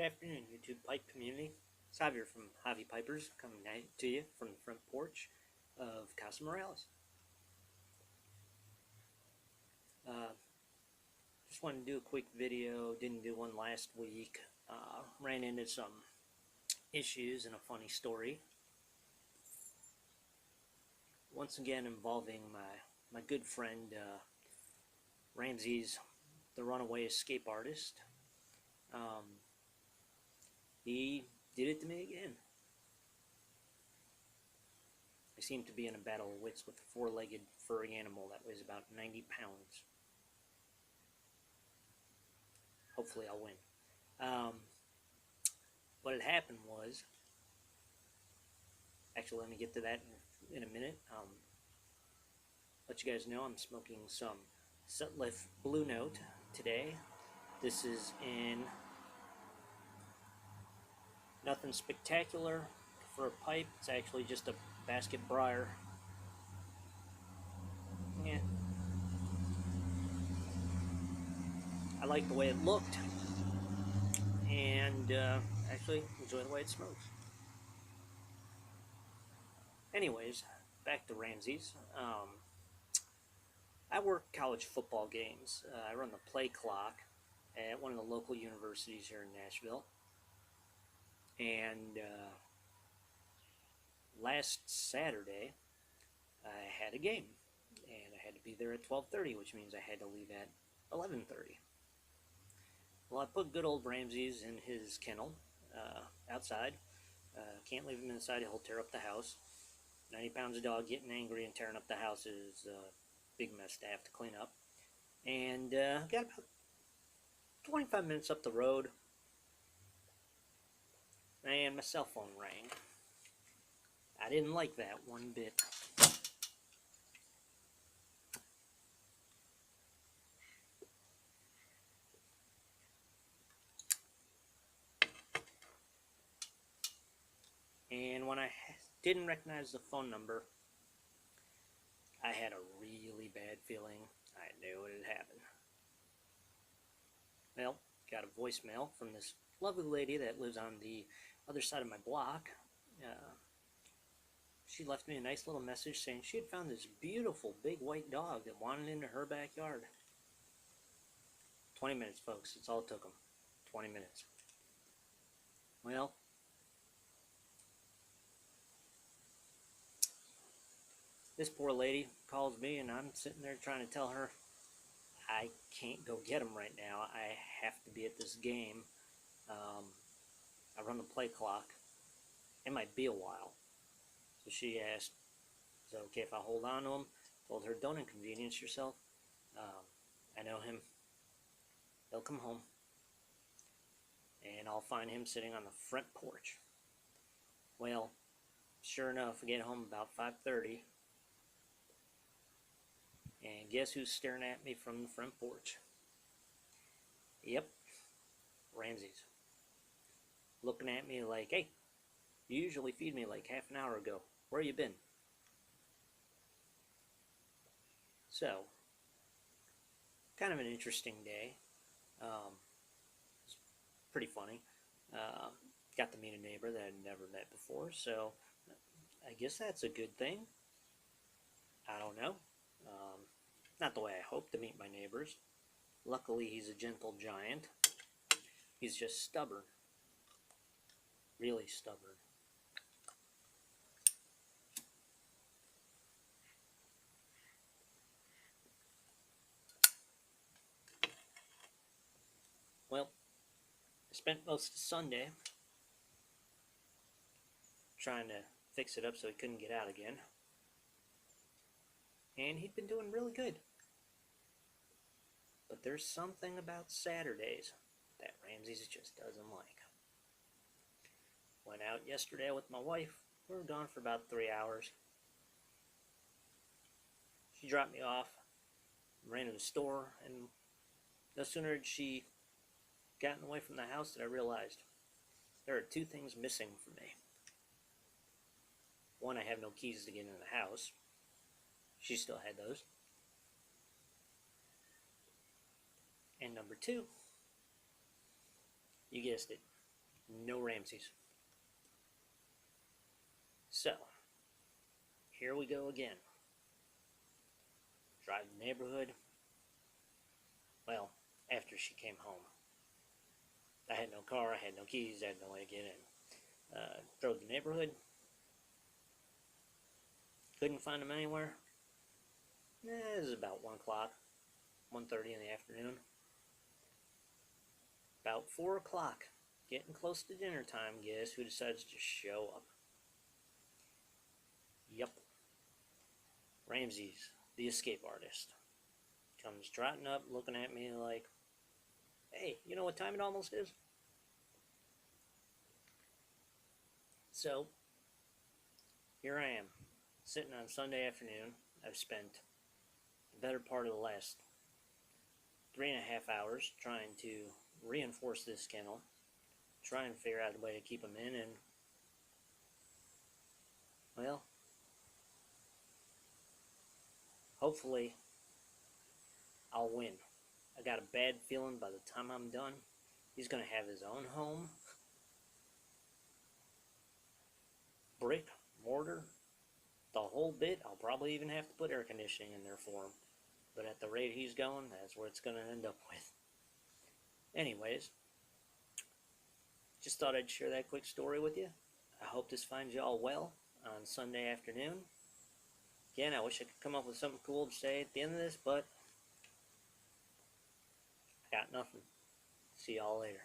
Good afternoon, YouTube Pipe community. It's Javier from Javi Pipers coming to you from the front porch of Casa Morales. Just wanted to do a quick video. Didn't do one last week. Ran into some issues and a funny story. Once again involving my good friend Ramses, the runaway escape artist. He did it to me again. I seem to be in a battle of wits with a four-legged furry animal that weighs about 90 pounds. Hopefully I'll win. What had happened was, actually let me get to that in a minute. Let you guys know I'm smoking some Sutliff Blue Note today. This is in nothing spectacular for a pipe. It's actually just a basket briar. Yeah. I like the way it looked, and actually enjoy the way it smokes. Anyways, back to Ramses. I work college football games. I run the play clock at one of the local universities here in Nashville. And last Saturday, I had a game, and I had to be there at 12:30, which means I had to leave at 11:30. Well, I put good old Ramses in his kennel outside. Can't leave him inside; he'll tear up the house. 90 pounds of dog getting angry and tearing up the house is a big mess to have to clean up. And got about 25 minutes up the road, and my cell phone rang. I didn't like that one bit. And when I didn't recognize the phone number, I had a really bad feeling. I knew it had happened. Well, got a voicemail from this lovely lady that lives on the other side of my block. She left me a nice little message saying she had found this beautiful big white dog that wandered into her backyard. 20 minutes, folks. That's all it took them. 20 minutes. Well, this poor lady calls me, and I'm sitting there trying to tell her I can't go get him right now. I have to be at this game. I run the play clock. It might be a while. So she asked, is it okay if I hold on to him? Told her, don't inconvenience yourself. I know him. He'll come home. And I'll find him sitting on the front porch. Well, sure enough, I get home about 5:30. And guess who's staring at me from the front porch? Yep, Ramses. Looking at me like, hey, you usually feed me like half an hour ago. Where you been? So, kind of an interesting day. It's pretty funny. Got to meet a neighbor that I'd never met before, so I guess that's a good thing. I don't know. Not the way I hope to meet my neighbors. Luckily, he's a gentle giant. He's just stubborn. Really stubborn. Well, I spent most of Sunday trying to fix it up so he couldn't get out again. And he'd been doing really good. But there's something about Saturdays that Ramses just doesn't like. Went out yesterday with my wife. We were gone for about 3 hours. She dropped me off, ran to the store, and no sooner had she gotten away from the house that I realized there are two things missing from me. One, I have no keys to get into the house. She still had those. And number two, you guessed it, no Ramses. So, here we go again. Drive the neighborhood. Well, after she came home. I had no car, I had no keys, I had no way to get in. Drove the neighborhood. Couldn't find them anywhere. It was about 1 o'clock, 1:30 in the afternoon. About 4 o'clock, getting close to dinner time, guess who decides to show up? Yup. Ramses, the escape artist, comes trotting up, looking at me like, hey, you know what time it almost is? So, here I am, sitting on Sunday afternoon. I've spent the better part of the last 3.5 hours trying to reinforce this kennel, try and figure out a way to keep them in, and, well, hopefully I'll win. I got a bad feeling by the time I'm done, he's going to have his own home. Brick, mortar, the whole bit. I'll probably even have to put air conditioning in there for him. But at the rate he's going, that's where it's going to end up with. Anyways, just thought I'd share that quick story with you. I hope this finds you all well on Sunday afternoon. Again, I wish I could come up with something cool to say at the end of this, but I got nothing. See y'all later.